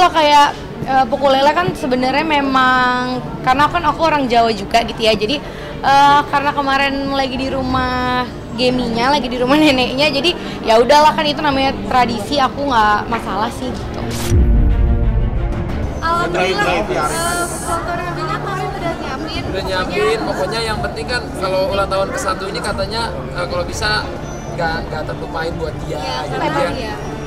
kalau kayak ukulele kan sebenarnya memang karena kan aku orang Jawa juga gitu ya. Jadi karena kemarin lagi di rumah Geminya, lagi di rumah neneknya, jadi ya udahlah kan itu namanya tradisi, aku nggak masalah sih gitu. Alhamdulillah, foto Geminya kemarin udah nyiapin. Pokoknya yang penting kan kalau ulang tahun ke-1 ini katanya kalau bisa nggak terlupain buat dia.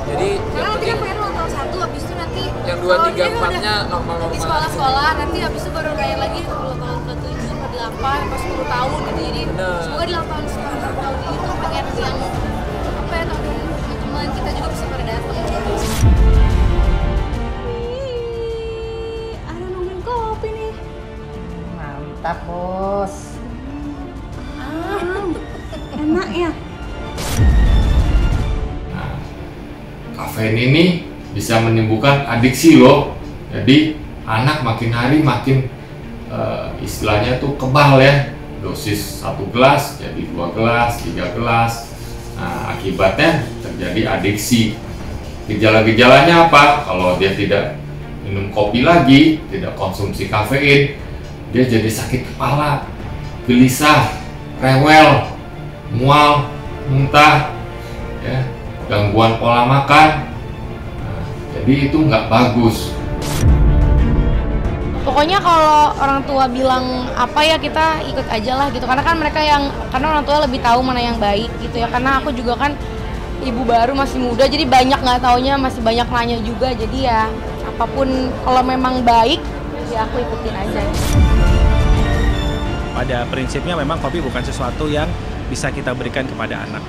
Jadi karena nanti kan pengen ulang tahun 1, habis itu nanti yang 2, 3, 4-nya normal-normal. Di sekolah, nanti habis itu baru rayain lagi ulang tahun ke-7, ke-8, pas 10 tahun gitu. Jadi semoga di ulang tahun tahun ini tuh pengen yang apa ya, teman-teman kita juga bisa pada datang. Ada nungguin kopi nih. Mantap, Bos. Enak ya? Kafein ini bisa menimbulkan adiksi loh. Jadi anak makin hari makin istilahnya tuh kebal ya. Dosis 1 gelas jadi 2 gelas, 3 gelas. Nah, akibatnya terjadi adiksi. Gejala-gejalanya apa? Kalau dia tidak minum kopi lagi, tidak konsumsi kafein, dia jadi sakit kepala, gelisah, rewel, mual, muntah, ya, gangguan pola makan. Nah, jadi itu nggak bagus. Pokoknya kalau orang tua bilang apa ya kita ikut aja lah gitu, karena kan karena orang tua lebih tahu mana yang baik gitu ya. Karena aku juga kan ibu baru, masih muda, jadi banyak nggak taunya, masih banyak nanya juga. Jadi ya apapun kalau memang baik ya aku ikutin aja. Pada prinsipnya memang kopi bukan sesuatu yang bisa kita berikan kepada anak.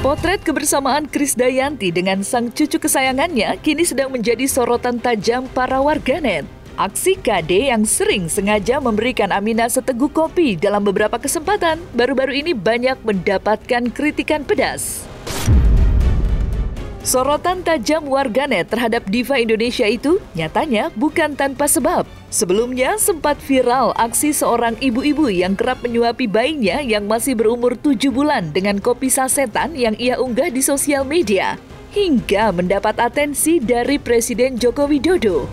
Potret kebersamaan Krisdayanti dengan sang cucu kesayangannya kini sedang menjadi sorotan tajam para warganet. Aksi KD yang sering sengaja memberikan Aminah seteguk kopi dalam beberapa kesempatan baru-baru ini banyak mendapatkan kritikan pedas. Sorotan tajam warganet terhadap diva Indonesia itu nyatanya bukan tanpa sebab. Sebelumnya sempat viral aksi seorang ibu-ibu yang kerap menyuapi bayinya yang masih berumur 7 bulan dengan kopi sasetan yang ia unggah di sosial media, hingga mendapat atensi dari Presiden Joko Widodo.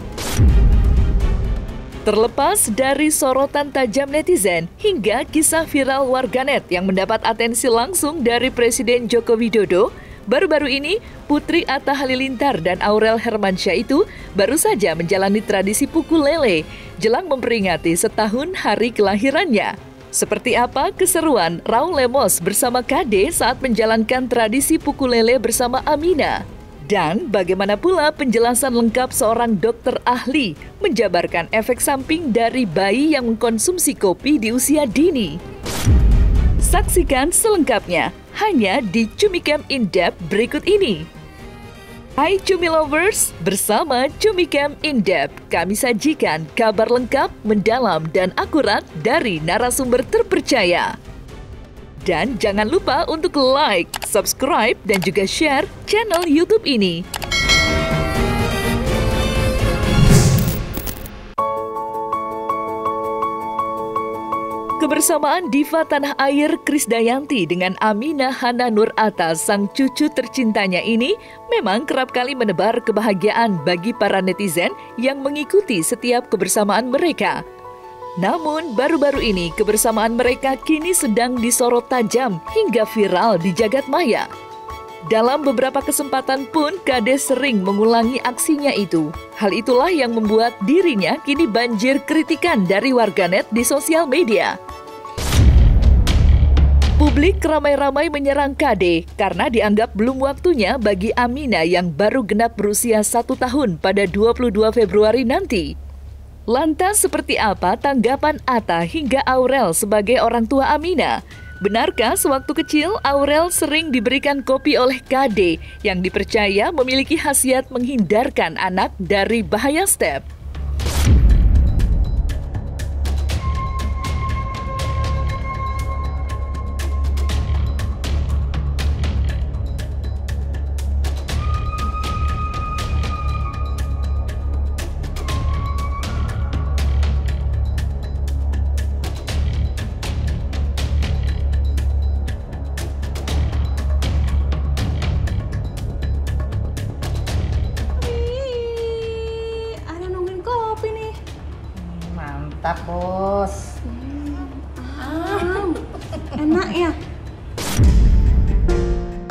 Terlepas dari sorotan tajam netizen hingga kisah viral warganet yang mendapat atensi langsung dari Presiden Joko Widodo, baru-baru ini, Putri Atta Halilintar dan Aurel Hermansyah itu baru saja menjalani tradisi pukul lele jelang memperingati setahun hari kelahirannya. Seperti apa keseruan Raung Lemos bersama KD saat menjalankan tradisi pukul lele bersama Aminah? Dan bagaimana pula penjelasan lengkap seorang dokter ahli menjabarkan efek samping dari bayi yang mengkonsumsi kopi di usia dini? Saksikan selengkapnya hanya di Cumicam In-Depth berikut ini. Hai Cumi Lovers, bersama Cumicam In-Depth kami sajikan kabar lengkap, mendalam, dan akurat dari narasumber terpercaya. Dan jangan lupa untuk like, subscribe, dan juga share channel YouTube ini. Kebersamaan diva tanah air Krisdayanti dengan Aminah Hana Nur Atta, sang cucu tercintanya ini memang kerap kali menebar kebahagiaan bagi para netizen yang mengikuti setiap kebersamaan mereka. Namun baru-baru ini kebersamaan mereka kini sedang disorot tajam hingga viral di jagat maya. Dalam beberapa kesempatan pun KD sering mengulangi aksinya itu. Hal itulah yang membuat dirinya kini banjir kritikan dari warganet di sosial media. Publik ramai-ramai menyerang KD karena dianggap belum waktunya bagi Aminah yang baru genap berusia 1 tahun pada 22 Februari nanti. Lantas seperti apa tanggapan Atta hingga Aurel sebagai orang tua Aminah? Benarkah sewaktu kecil Aurel sering diberikan kopi oleh KD yang dipercaya memiliki khasiat menghindarkan anak dari bahaya step? Mantap, Bos. Enak ya?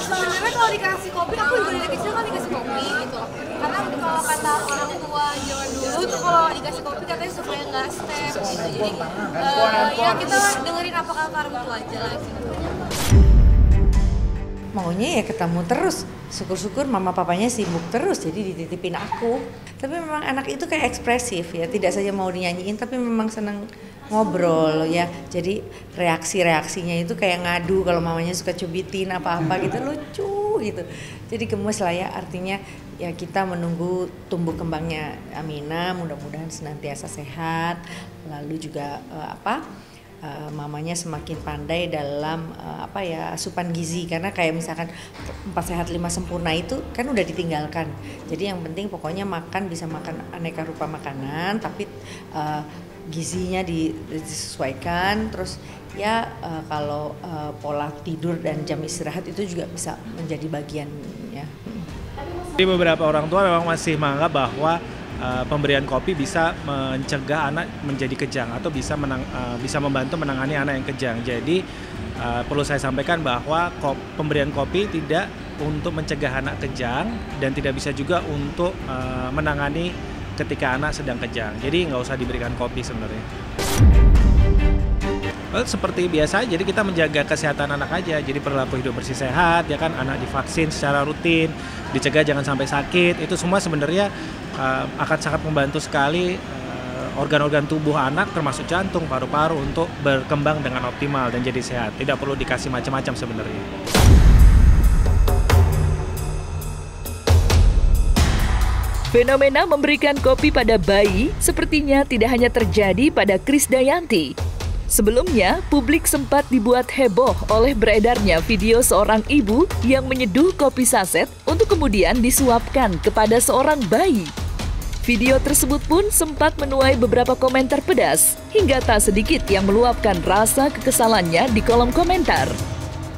Sebenarnya kalau dikasih kopi, aku juga dari kecil kan dikasih kopi gitu. Karena kalau kata orang tua zaman dulu tuh kalau dikasih kopi katanya supaya nggak step gitu. Jadi ya kita dengerin apa kata orang tua aja lah gitu. Maunya ya ketemu terus. Syukur-syukur mama papanya sibuk terus jadi dititipin aku. Tapi memang anak itu kayak ekspresif ya, tidak saja mau dinyanyiin tapi memang senang ngobrol ya. Jadi reaksinya itu kayak ngadu kalau mamanya suka cubitin apa-apa gitu, lucu gitu. Jadi gemes lah ya, artinya ya kita menunggu tumbuh kembangnya Amina, mudah-mudahan senantiasa sehat. Lalu juga mamanya semakin pandai dalam asupan gizi, karena kayak misalkan 4 sehat 5 sempurna itu kan udah ditinggalkan. Jadi yang penting pokoknya bisa makan aneka rupa makanan tapi gizinya disesuaikan. Terus ya kalau pola tidur dan jam istirahat itu juga bisa menjadi bagian ya. Jadi beberapa orang tua memang masih menganggap bahwa pemberian kopi bisa mencegah anak menjadi kejang atau bisa membantu menangani anak yang kejang. Jadi perlu saya sampaikan bahwa pemberian kopi tidak untuk mencegah anak kejang dan tidak bisa juga untuk menangani ketika anak sedang kejang. Jadi nggak usah diberikan kopi sebenarnya. Seperti biasa, jadi kita menjaga kesehatan anak aja. Jadi perilaku hidup bersih sehat, ya kan, anak divaksin secara rutin, dicegah jangan sampai sakit. Itu semua sebenarnya akan sangat membantu sekali organ-organ tubuh anak termasuk jantung, paru-paru untuk berkembang dengan optimal dan jadi sehat. Tidak perlu dikasih macam-macam sebenarnya. Fenomena memberikan kopi pada bayi sepertinya tidak hanya terjadi pada Krisdayanti. Sebelumnya, publik sempat dibuat heboh oleh beredarnya video seorang ibu yang menyeduh kopi saset untuk kemudian disuapkan kepada seorang bayi. Video tersebut pun sempat menuai beberapa komentar pedas, hingga tak sedikit yang meluapkan rasa kekesalannya di kolom komentar.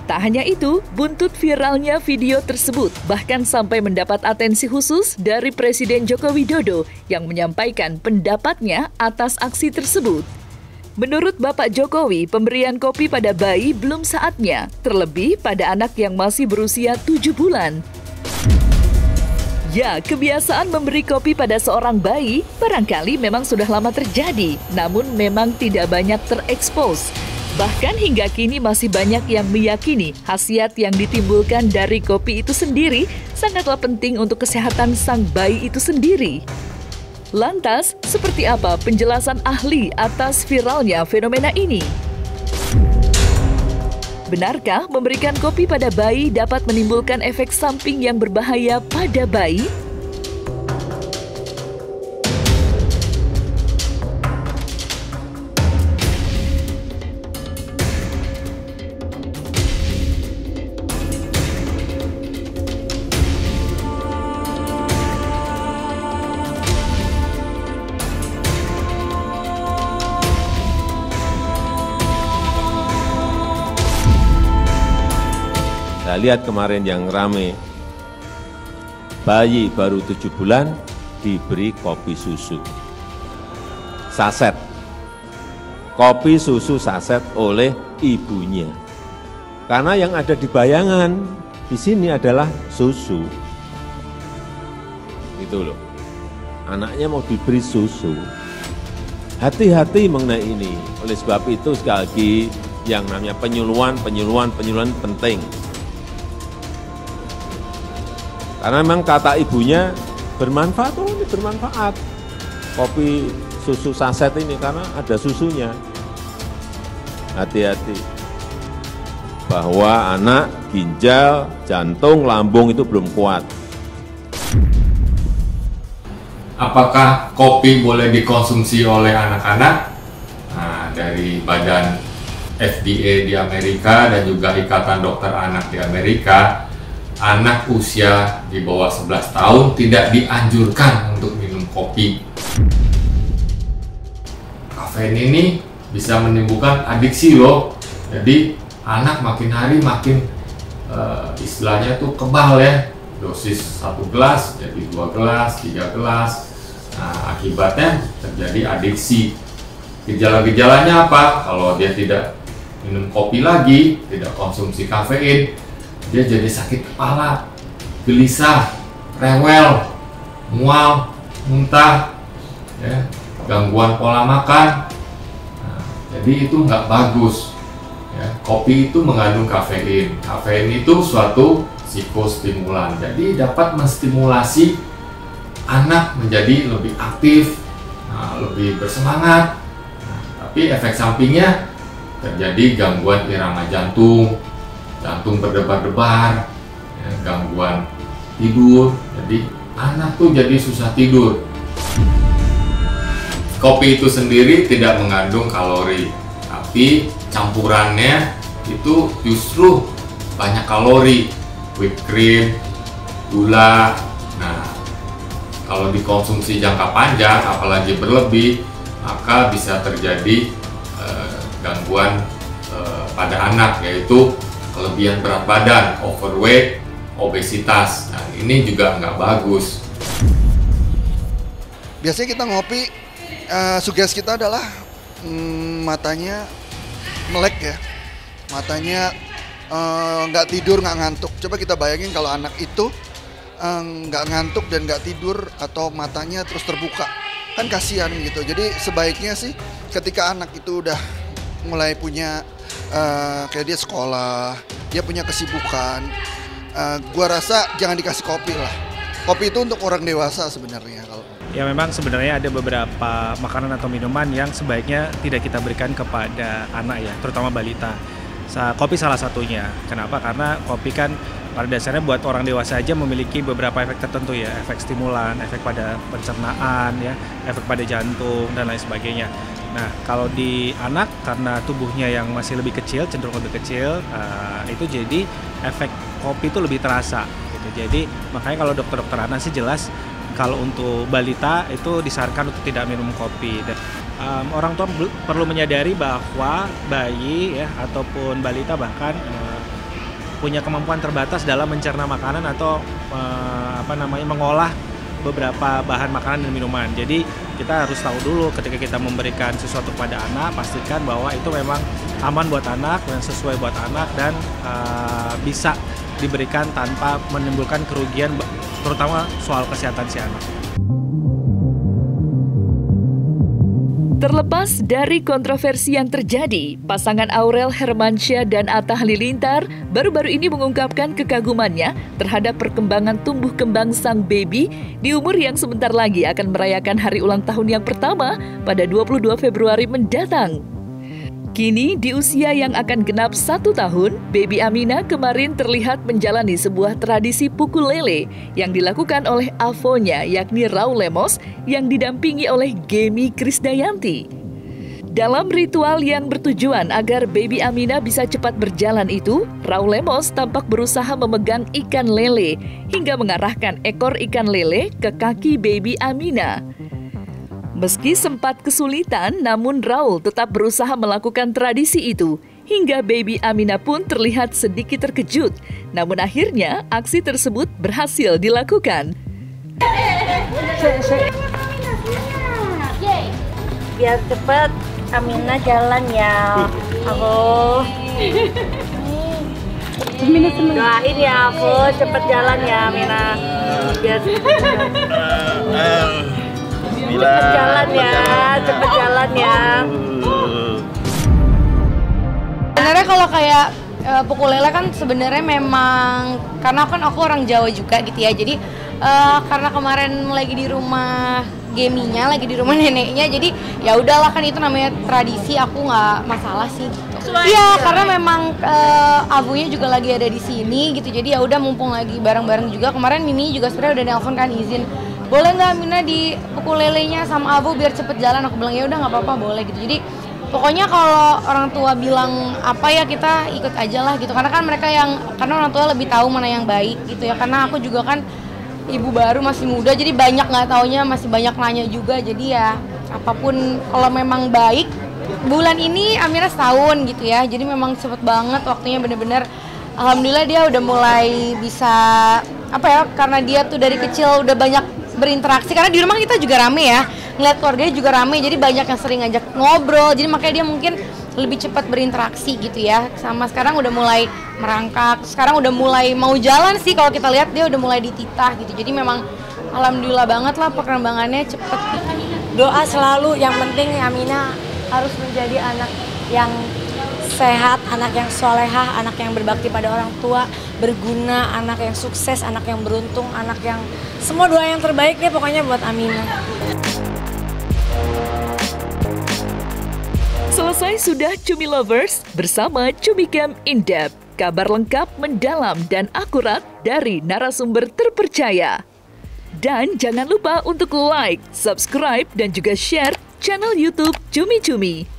Tak hanya itu, buntut viralnya video tersebut bahkan sampai mendapat atensi khusus dari Presiden Joko Widodo yang menyampaikan pendapatnya atas aksi tersebut. Menurut Bapak Jokowi, pemberian kopi pada bayi belum saatnya, terlebih pada anak yang masih berusia 7 bulan. Ya, kebiasaan memberi kopi pada seorang bayi barangkali memang sudah lama terjadi, namun memang tidak banyak terekspos. Bahkan hingga kini masih banyak yang meyakini khasiat yang ditimbulkan dari kopi itu sendiri sangatlah penting untuk kesehatan sang bayi itu sendiri. Lantas, seperti apa penjelasan ahli atas viralnya fenomena ini? Benarkah memberikan kopi pada bayi dapat menimbulkan efek samping yang berbahaya pada bayi? Saya lihat kemarin yang rame, bayi baru 7 bulan diberi kopi susu saset, kopi susu saset oleh ibunya. Karena yang ada di bayangan di sini adalah susu. Itu loh, anaknya mau diberi susu. Hati-hati mengenai ini. Oleh sebab itu sekali lagi yang namanya penyuluhan penting. Karena memang kata ibunya bermanfaat, ini bermanfaat. Kopi susu saset ini karena ada susunya. Hati-hati. Bahwa anak, ginjal, jantung, lambung itu belum kuat. Apakah kopi boleh dikonsumsi oleh anak-anak? Nah, dari Badan FDA di Amerika dan juga Ikatan Dokter Anak di Amerika, anak usia di bawah 11 tahun tidak dianjurkan untuk minum kopi. Kafein ini bisa menimbulkan adiksi loh. Jadi anak makin hari makin istilahnya tuh kebal ya. Dosis 1 gelas jadi 2 gelas, 3 gelas. Nah, akibatnya terjadi adiksi. Gejala-gejalanya apa? Kalau dia tidak minum kopi lagi, tidak konsumsi kafein, dia jadi sakit kepala, gelisah, rewel, mual, muntah, ya, gangguan pola makan. Nah, jadi itu nggak bagus. Ya, kopi itu mengandung kafein. Kafein itu suatu psikostimulan, jadi dapat menstimulasi anak menjadi lebih aktif, lebih bersemangat. Tapi efek sampingnya terjadi gangguan irama jantung, jantung berdebar-debar, ya, gangguan tidur, jadi anak tuh jadi susah tidur. Kopi itu sendiri tidak mengandung kalori, tapi campurannya itu justru banyak kalori, whipped cream, gula. Nah, kalau dikonsumsi jangka panjang, apalagi berlebih, maka bisa terjadi gangguan pada anak, yaitu kelebihan berat badan, overweight, obesitas. Nah, ini juga nggak bagus. Biasanya kita ngopi, sugesti kita adalah matanya melek ya, matanya nggak tidur, nggak ngantuk. Coba kita bayangin kalau anak itu nggak ngantuk dan nggak tidur atau matanya terus terbuka, kan kasihan gitu. Jadi sebaiknya sih ketika anak itu udah mulai punya kayak dia sekolah, dia punya kesibukan, gua rasa jangan dikasih kopi lah. Kopi itu untuk orang dewasa sebenarnya. Kalau ya memang sebenarnya ada beberapa makanan atau minuman yang sebaiknya tidak kita berikan kepada anak ya, terutama balita. Kopi salah satunya. Kenapa? Karena kopi kan pada dasarnya buat orang dewasa aja memiliki beberapa efek tertentu ya, efek stimulan, efek pada pencernaan ya, efek pada jantung dan lain sebagainya. Nah, kalau di anak karena tubuhnya yang masih lebih kecil, cenderung lebih kecil, itu jadi efek kopi itu lebih terasa gitu. Jadi makanya kalau dokter-dokter anak sih jelas kalau untuk balita itu disarankan untuk tidak minum kopi. Dan orang tua perlu menyadari bahwa bayi ya ataupun balita bahkan punya kemampuan terbatas dalam mencerna makanan atau mengolah beberapa bahan makanan dan minuman. Jadi kita harus tahu dulu ketika kita memberikan sesuatu kepada anak, pastikan bahwa itu memang aman buat anak dan sesuai buat anak dan bisa diberikan tanpa menimbulkan kerugian, terutama soal kesehatan si anak. Terlepas dari kontroversi yang terjadi, pasangan Aurel Hermansyah dan Atta Halilintar baru-baru ini mengungkapkan kekagumannya terhadap perkembangan tumbuh kembang sang baby di umur yang sebentar lagi akan merayakan hari ulang tahun yang pertama pada 22 Februari mendatang. Kini di usia yang akan genap 1 tahun, baby Amina kemarin terlihat menjalani sebuah tradisi pukul lele yang dilakukan oleh avonya yakni Raul Lemos yang didampingi oleh Gemi Krisdayanti. Dalam ritual yang bertujuan agar baby Amina bisa cepat berjalan itu, Raul Lemos tampak berusaha memegang ikan lele hingga mengarahkan ekor ikan lele ke kaki baby Amina. Meski sempat kesulitan, namun Raul tetap berusaha melakukan tradisi itu. Hingga baby Amina pun terlihat sedikit terkejut. Namun akhirnya, aksi tersebut berhasil dilakukan. Biar cepat Amina jalan ya. Aku Amina senang. Doain ya aku cepat jalan ya Amina. Biar cepet jalan ya. Sebenarnya kalau kayak pukul lele kan sebenarnya memang karena kan aku orang Jawa juga gitu ya. Jadi karena kemarin lagi di rumah Geminya, lagi di rumah neneknya, jadi ya udahlah kan itu namanya tradisi, aku nggak masalah sih. Iya, karena memang abunya juga lagi ada di sini gitu. Jadi ya udah mumpung lagi bareng-bareng juga. Kemarin Mimi juga sebenarnya udah nelpon kan izin. Boleh nggak Mina dipukul lelenya sama Abu biar cepet jalan? Aku bilang ya udah nggak apa-apa, boleh gitu. Jadi pokoknya kalau orang tua bilang apa ya kita ikut aja lah gitu. Karena kan karena orang tua lebih tahu mana yang baik gitu ya. Karena aku juga kan ibu baru masih muda, jadi banyak nggak taunya, masih banyak nanya juga. Jadi ya apapun kalau memang baik. Bulan ini Amira setahun gitu ya. Jadi memang cepet banget waktunya, bener-bener. Alhamdulillah dia udah mulai bisa karena dia tuh dari kecil udah banyak berinteraksi, karena di rumah kita juga rame ya, ngeliat keluarganya juga rame, jadi banyak yang sering ngajak ngobrol, jadi makanya dia mungkin lebih cepat berinteraksi gitu ya. Sama sekarang udah mulai merangkak, sekarang udah mulai mau jalan sih, kalau kita lihat dia udah mulai dititah gitu. Jadi memang alhamdulillah banget lah perkembangannya cepet. Doa selalu, yang penting Amina harus menjadi anak yang sehat, anak yang solehah, anak yang berbakti pada orang tua, berguna, anak yang sukses, anak yang beruntung, anak yang semua doa yang terbaik deh pokoknya buat Amina. Selesai sudah Cumi Lovers bersama Cumi Camp In-Depth. Kabar lengkap, mendalam, dan akurat dari narasumber terpercaya. Dan jangan lupa untuk like, subscribe, dan juga share channel YouTube Cumi Cumi.